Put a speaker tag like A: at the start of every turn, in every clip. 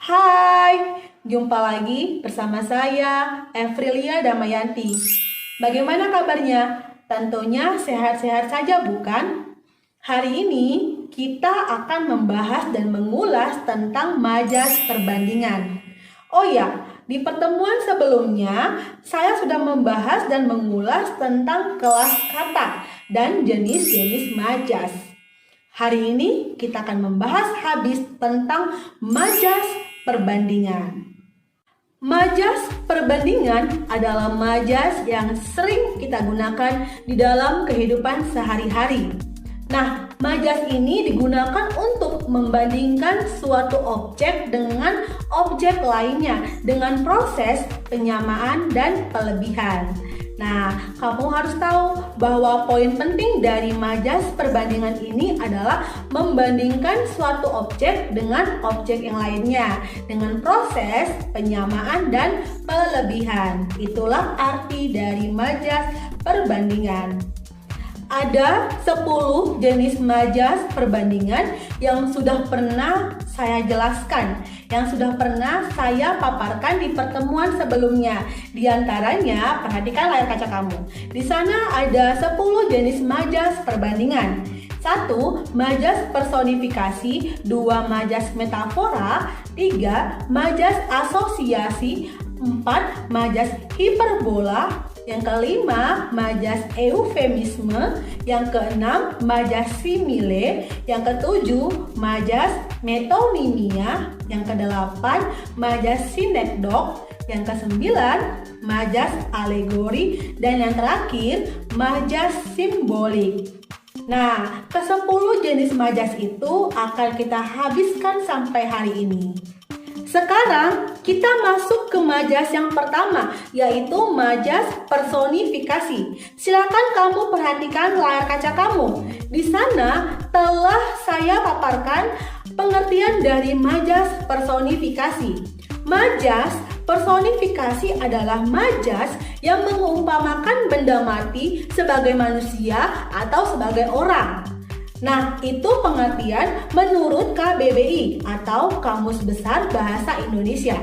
A: Hai, jumpa lagi bersama saya, Evrilia Damayanti. Bagaimana kabarnya? Tentunya sehat-sehat saja, bukan? Hari ini kita akan membahas dan mengulas tentang majas perbandingan. Oh ya, di pertemuan sebelumnya saya sudah membahas dan mengulas tentang kelas kata dan jenis-jenis majas. Hari ini kita akan membahas habis tentang majas perbandingan. Majas perbandingan adalah majas yang sering kita gunakan di dalam kehidupan sehari-hari. Nah, majas ini digunakan untuk membandingkan suatu objek dengan objek lainnya dengan proses penyamaan dan pelebihan. Nah, kamu harus tahu bahwa poin penting dari majas perbandingan ini adalah membandingkan suatu objek dengan objek yang lainnya dengan proses penyamaan dan pelebihan. Itulah arti dari majas perbandingan. Ada 10 jenis majas perbandingan yang sudah pernah saya jelaskan, yang sudah pernah saya paparkan di pertemuan sebelumnya. Di antaranya, perhatikan layar kaca kamu. Di sana ada 10 jenis majas perbandingan. 1. Majas personifikasi. 2. Majas metafora. 3. Majas asosiasi. 4. Majas hiperbola. Yang kelima, majas eufemisme. Yang keenam, majas simile. Yang ketujuh, majas metonimia. Yang kedelapan, majas sinekdok. Yang kesembilan, majas alegori. Dan yang terakhir, majas simbolik. Nah, ke-10 jenis majas itu akan kita habiskan sampai hari ini. Sekarang kita masuk ke majas yang pertama, yaitu majas personifikasi. Silakan kamu perhatikan layar kaca kamu. Di sana telah saya paparkan pengertian dari majas personifikasi. Majas personifikasi adalah majas yang mengumpamakan benda mati sebagai manusia atau sebagai orang. Nah, itu pengertian menurut KBBI atau Kamus Besar Bahasa Indonesia.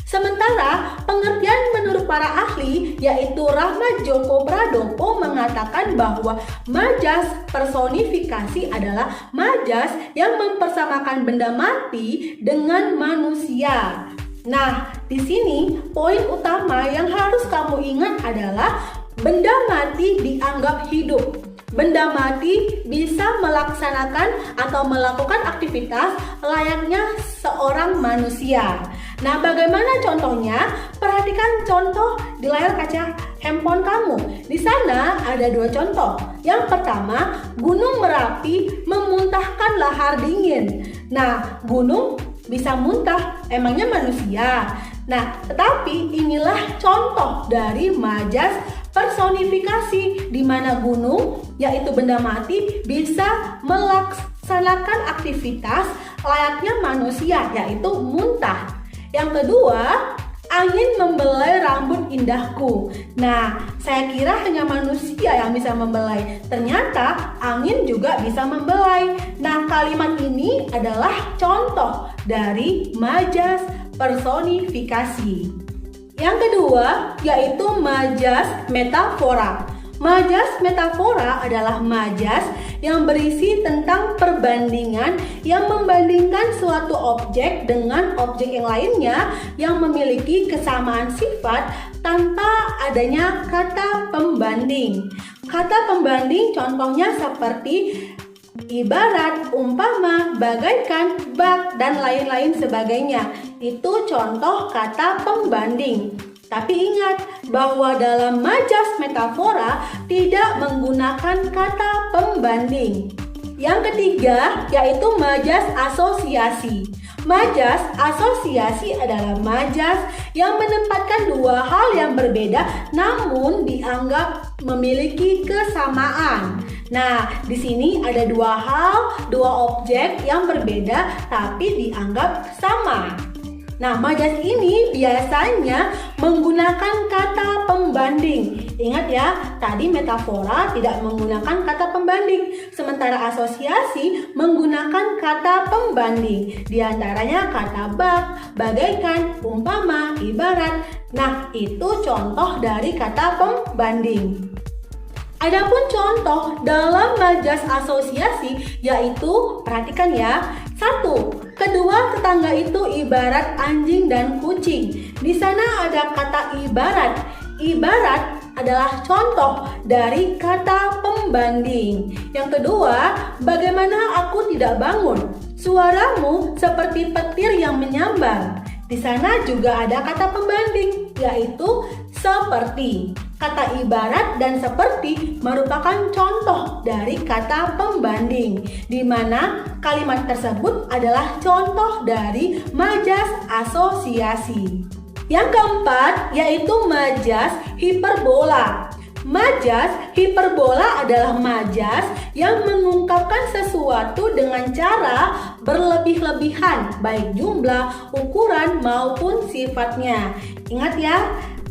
A: Sementara pengertian menurut para ahli yaitu Rahmat Djoko Pradopo mengatakan bahwa majas personifikasi adalah majas yang mempersamakan benda mati dengan manusia. Nah, di sini poin utama yang harus kamu ingat adalah benda mati dianggap hidup. Benda mati bisa melaksanakan atau melakukan aktivitas layaknya seorang manusia. Nah, bagaimana contohnya? Perhatikan contoh di layar kaca handphone kamu. Di sana ada 2 contoh. Yang pertama, Gunung Merapi memuntahkan lahar dingin. Nah, gunung bisa muntah, emangnya manusia? Nah, tetapi inilah contoh dari majas personifikasi di mana gunung, yaitu benda mati, bisa melaksanakan aktivitas layaknya manusia, yaitu muntah. Yang kedua, angin membelai rambut indahku. Nah, saya kira hanya manusia yang bisa membelai. Ternyata angin juga bisa membelai. Nah, kalimat ini adalah contoh dari majas personifikasi. Yang kedua, yaitu majas metafora. Majas metafora adalah majas yang berisi tentang perbandingan yang membandingkan suatu objek dengan objek yang lainnya yang memiliki kesamaan sifat tanpa adanya kata pembanding. Kata pembanding contohnya seperti ibarat, umpama, bagaikan, bak, dan lain-lain sebagainya. Itu contoh kata pembanding. Tapi ingat bahwa dalam majas metafora tidak menggunakan kata pembanding. Yang ketiga yaitu majas asosiasi. Majas asosiasi adalah majas yang menempatkan 2 hal yang berbeda namun dianggap memiliki kesamaan. Nah, di sini ada 2 hal, 2 objek yang berbeda tapi dianggap sama. Nah, majas ini biasanya menggunakan kata pembanding. Ingat ya, tadi metafora tidak menggunakan kata pembanding, sementara asosiasi menggunakan kata pembanding. Di antaranya kata bak, bagaikan, umpama, ibarat. Nah, itu contoh dari kata pembanding. Adapun contoh dalam majas asosiasi yaitu, perhatikan ya. 1. Kedua tetangga itu ibarat anjing dan kucing. Di sana ada kata ibarat. Ibarat adalah contoh dari kata pembanding. Yang kedua, bagaimana aku tidak bangun? Suaramu seperti petir yang menyambar. Di sana juga ada kata pembanding, yaitu seperti. Kata ibarat dan seperti merupakan contoh dari kata pembanding, di mana kalimat tersebut adalah contoh dari majas asosiasi. Yang keempat yaitu majas hiperbola. Majas hiperbola adalah majas yang mengungkapkan sesuatu dengan cara berlebih-lebihan, baik jumlah, ukuran, maupun sifatnya. Ingat ya,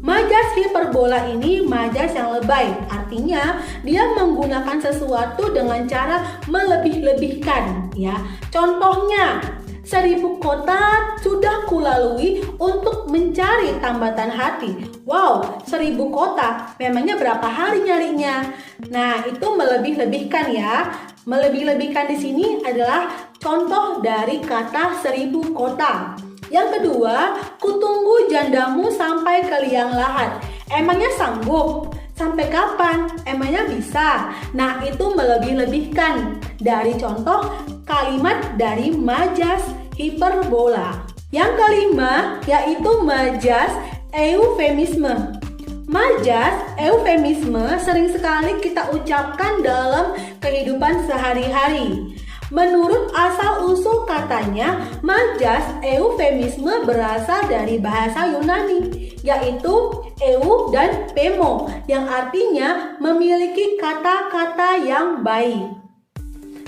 A: majas hiperbola ini majas yang lebay, artinya dia menggunakan sesuatu dengan cara melebih-lebihkan ya. Contohnya, 1000 kota sudah kulalui untuk mencari tambatan hati. Wow, 1000 kota, memangnya berapa hari nyarinya? Nah, itu melebih-lebihkan ya. Melebih-lebihkan di sini adalah contoh dari kata 1000 kota. Yang kedua, kutunggu jandamu sampai ke liang lahat. Emangnya sanggup? Sampai kapan? Emangnya bisa? Nah, itu melebih-lebihkan dari contoh kalimat dari majas hiperbola. Yang kelima yaitu majas eufemisme. Majas eufemisme sering sekali kita ucapkan dalam kehidupan sehari-hari. Menurut asal-usul katanya, majas eufemisme berasal dari bahasa Yunani, yaitu eu dan pemo, yang artinya memiliki kata-kata yang baik.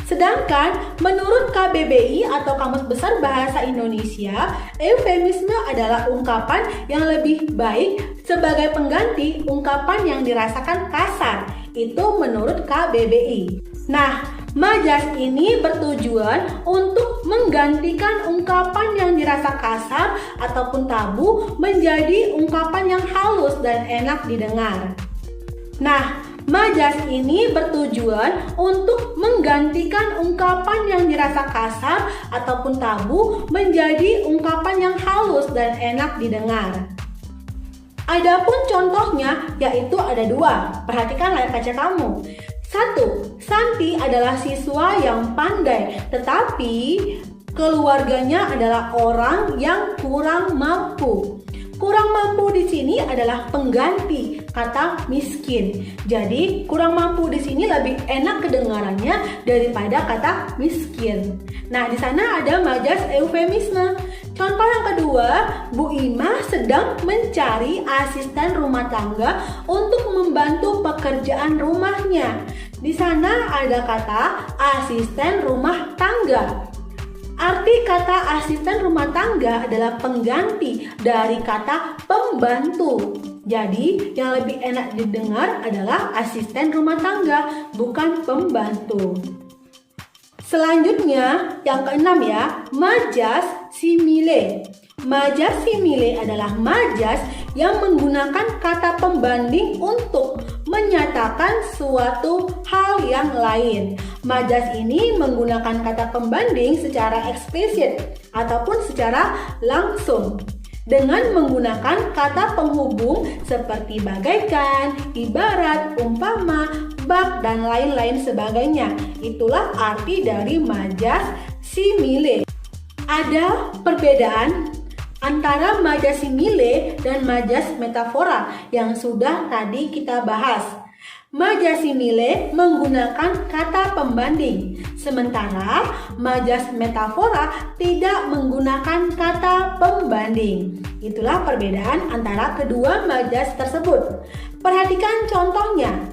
A: Sedangkan menurut KBBI atau Kamus Besar Bahasa Indonesia, eufemisme adalah ungkapan yang lebih baik sebagai pengganti ungkapan yang dirasakan kasar. Itu menurut KBBI. Nah, majas ini bertujuan untuk menggantikan ungkapan yang dirasa kasar ataupun tabu menjadi ungkapan yang halus dan enak didengar. Nah, majas ini bertujuan untuk menggantikan ungkapan yang dirasa kasar ataupun tabu menjadi ungkapan yang halus dan enak didengar. Adapun contohnya yaitu ada 2. Perhatikan layar kaca kamu. 1. Santi adalah siswa yang pandai, tetapi keluarganya adalah orang yang kurang mampu. Kurang mampu di sini adalah pengganti kata miskin. Jadi, kurang mampu di sini lebih enak kedengarannya daripada kata miskin. Nah, di sana ada majas eufemisme. Contoh yang kedua, Bu Ima sedang mencari asisten rumah tangga untuk membantu pekerjaan rumahnya. Di sana ada kata asisten rumah tangga. Arti kata asisten rumah tangga adalah pengganti dari kata pembantu. Jadi, yang lebih enak didengar adalah asisten rumah tangga, bukan pembantu. Selanjutnya, yang keenam ya, majas simile. Majas simile adalah majas yang menggunakan kata pembanding untuk menyatakan suatu hal yang lain. Majas ini menggunakan kata pembanding secara eksplisit ataupun secara langsung dengan menggunakan kata penghubung seperti bagaikan, ibarat, umpama, bak, dan lain-lain sebagainya. Itulah arti dari majas simile. Ada perbedaan antara majas simile dan majas metafora yang sudah tadi kita bahas. Majas simile menggunakan kata pembanding, sementara majas metafora tidak menggunakan kata pembanding. Itulah perbedaan antara kedua majas tersebut. Perhatikan contohnya.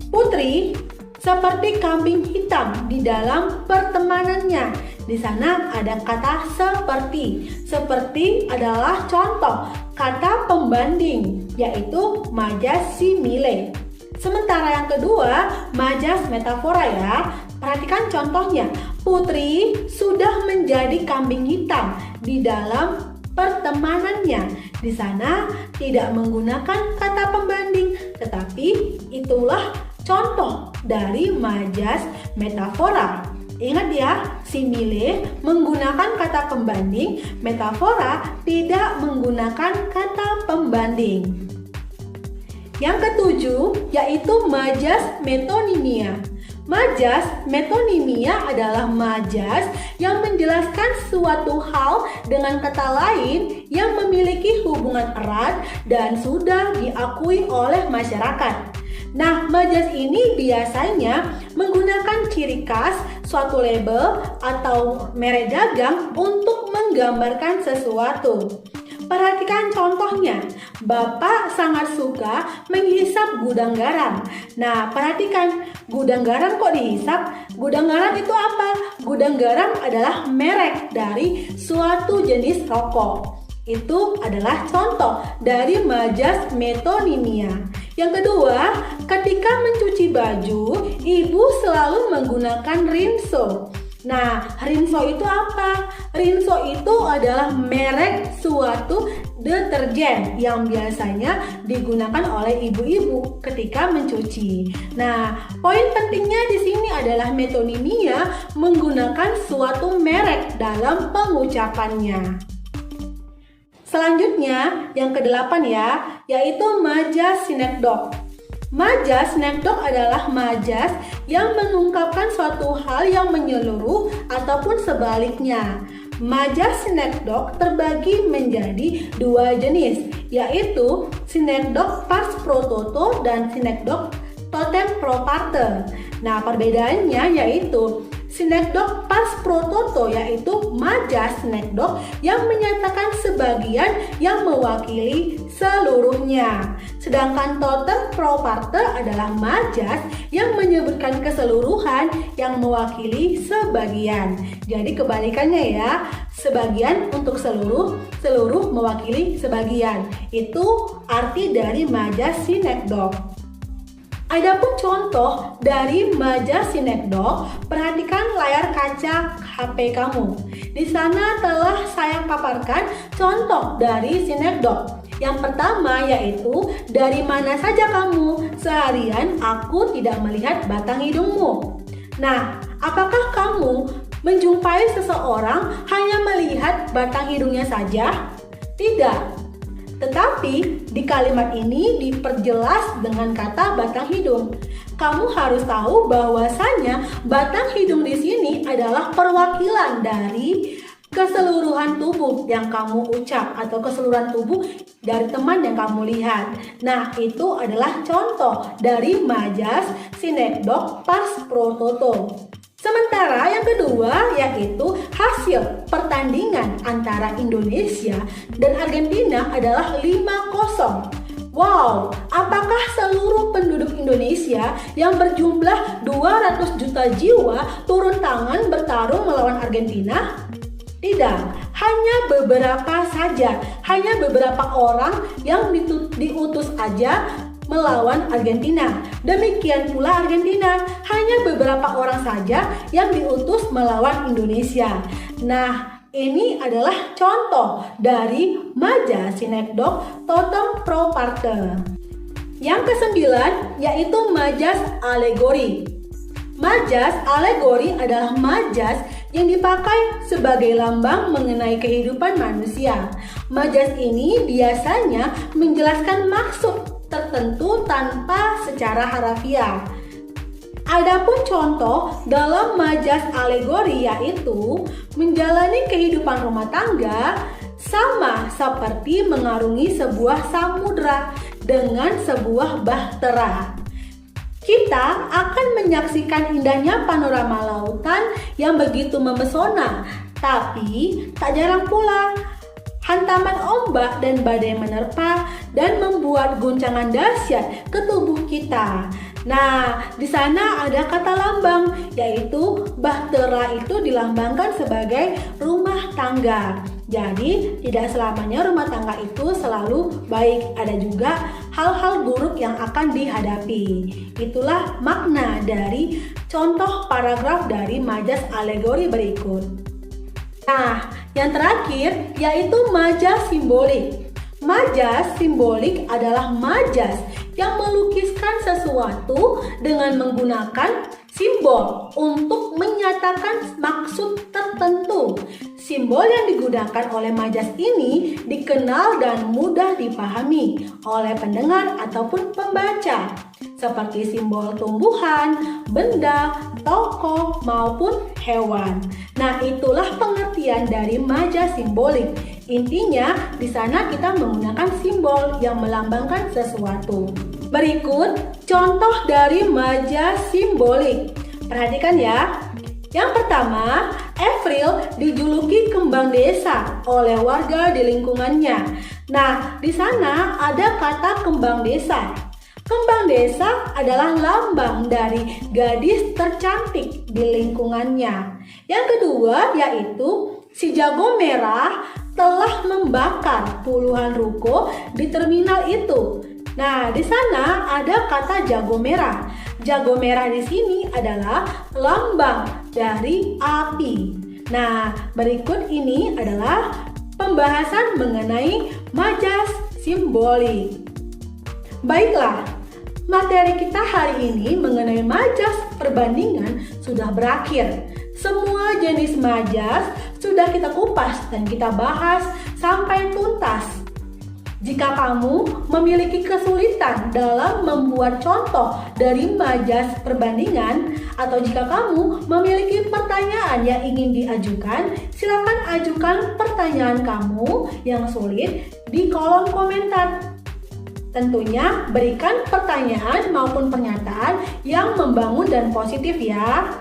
A: Putri seperti kambing hitam di dalam pertemanannya. Di sana ada kata seperti. Seperti adalah contoh kata pembanding, yaitu majas simile. Sementara yang kedua, majas metafora ya. Perhatikan contohnya. Putri sudah menjadi kambing hitam di dalam pertemanannya. Di sana tidak menggunakan kata pembanding, tetapi itulah contoh dari majas metafora. Ingat ya, simile menggunakan kata pembanding, metafora tidak menggunakan kata pembanding. Yang ketujuh yaitu majas metonimia. Majas metonimia adalah majas yang menjelaskan suatu hal dengan kata lain yang memiliki hubungan erat dan sudah diakui oleh masyarakat. Nah, majas ini biasanya menggunakan ciri khas suatu label atau merek dagang untuk menggambarkan sesuatu. Perhatikan contohnya, Bapak sangat suka menghisap gudang garam. Nah, perhatikan, gudang garam kok dihisap? Gudang garam itu apa? Gudang garam adalah merek dari suatu jenis rokok. Itu adalah contoh dari majas metonimia. Yang kedua, ketika mencuci baju, ibu selalu menggunakan rinso. Nah, rinso itu apa? Rinso itu adalah merek suatu deterjen yang biasanya digunakan oleh ibu-ibu ketika mencuci. Nah, poin pentingnya di sini adalah metonimia menggunakan suatu merek dalam pengucapannya. Selanjutnya, yang kedelapan ya, yaitu majas sinekdok. Majas sinekdok adalah majas yang mengungkapkan suatu hal yang menyeluruh ataupun sebaliknya. Majas sinekdok terbagi menjadi dua jenis, yaitu sinekdok pars pro toto dan sinekdok totem pro parte. Nah, perbedaannya yaitu sinekdok pars pro toto yaitu majas sinekdok yang menyatakan sebagian yang mewakili seluruhnya. Sedangkan totem pro parte adalah majas yang menyebutkan keseluruhan yang mewakili sebagian. Jadi kebalikannya ya, sebagian untuk seluruh, seluruh mewakili sebagian. Itu arti dari majas sinekdok. Adapun contoh dari majas sinekdok, perhatikan layar kaca HP kamu. Di sana telah saya paparkan contoh dari sinekdok. Yang pertama yaitu, dari mana saja kamu? Seharian aku tidak melihat batang hidungmu. Nah, apakah kamu menjumpai seseorang hanya melihat batang hidungnya saja? Tidak. Tetapi di kalimat ini diperjelas dengan kata batang hidung. Kamu harus tahu bahwasanya batang hidung di sini adalah perwakilan dari keseluruhan tubuh yang kamu ucap atau keseluruhan tubuh dari teman yang kamu lihat. Nah, itu adalah contoh dari majas sinekdok pars pro toto. Sementara yang kedua yaitu hasil pertandingan antara Indonesia dan Argentina adalah 5-0. Wow, apakah seluruh penduduk Indonesia yang berjumlah 200 juta jiwa turun tangan bertarung melawan Argentina? Tidak, hanya beberapa saja, hanya beberapa orang yang diutus aja melawan Argentina. Demikian pula Argentina, hanya beberapa orang saja yang diutus melawan Indonesia. Nah, ini adalah contoh dari majas sinekdok totem pro parte. Yang kesembilan yaitu majas alegori. Majas alegori adalah majas yang dipakai sebagai lambang mengenai kehidupan manusia. Majas ini biasanya menjelaskan maksud tertentu tanpa secara harafiah. Adapun contoh dalam majas alegori yaitu menjalani kehidupan rumah tangga sama seperti mengarungi sebuah samudra dengan sebuah bahtera. Kita akan menyaksikan indahnya panorama lautan yang begitu memesona, tapi tak jarang pula hantaman ombak dan badai menerpa dan membuat guncangan dahsyat ke tubuh kita. Nah, di sana ada kata lambang, yaitu bahtera itu dilambangkan sebagai rumah tangga. Jadi, tidak selamanya rumah tangga itu selalu baik. Ada juga hal-hal buruk yang akan dihadapi. Itulah makna dari contoh paragraf dari majas alegori berikut. Nah, yang terakhir yaitu majas simbolik. Majas simbolik adalah majas yang melukiskan sesuatu dengan menggunakan simbol untuk menyatakan maksud tertentu. Simbol yang digunakan oleh majas ini dikenal dan mudah dipahami oleh pendengar ataupun pembaca, seperti simbol tumbuhan, benda, tokoh, maupun hewan. Nah, itulah pengertian dari majas simbolik. Intinya, di sana kita menggunakan simbol yang melambangkan sesuatu. Berikut contoh dari majas simbolik. Perhatikan ya. Yang pertama, April dijuluki kembang desa oleh warga di lingkungannya. Nah, di sana ada kata kembang desa. Kembang desa adalah lambang dari gadis tercantik di lingkungannya. Yang kedua yaitu si jago merah telah membakar puluhan ruko di terminal itu. Nah, di sana ada kata jago merah. Jago merah di sini adalah lambang dari api. Nah, berikut ini adalah pembahasan mengenai majas simbolik. Baiklah, materi kita hari ini mengenai majas perbandingan sudah berakhir. Semua jenis majas sudah kita kupas dan kita bahas sampai tuntas. Jika kamu memiliki kesulitan dalam membuat contoh dari majas perbandingan, atau jika kamu memiliki pertanyaan yang ingin diajukan, silakan ajukan pertanyaan kamu yang sulit di kolom komentar. Tentunya berikan pertanyaan maupun pernyataan yang membangun dan positif ya.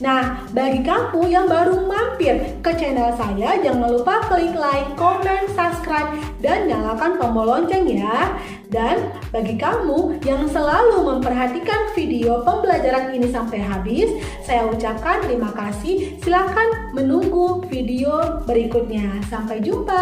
A: Nah, bagi kamu yang baru mampir ke channel saya, jangan lupa klik like, komen, subscribe, dan nyalakan tombol lonceng ya. Dan bagi kamu yang selalu memperhatikan video pembelajaran ini sampai habis, saya ucapkan terima kasih. Silakan menunggu video berikutnya. Sampai jumpa.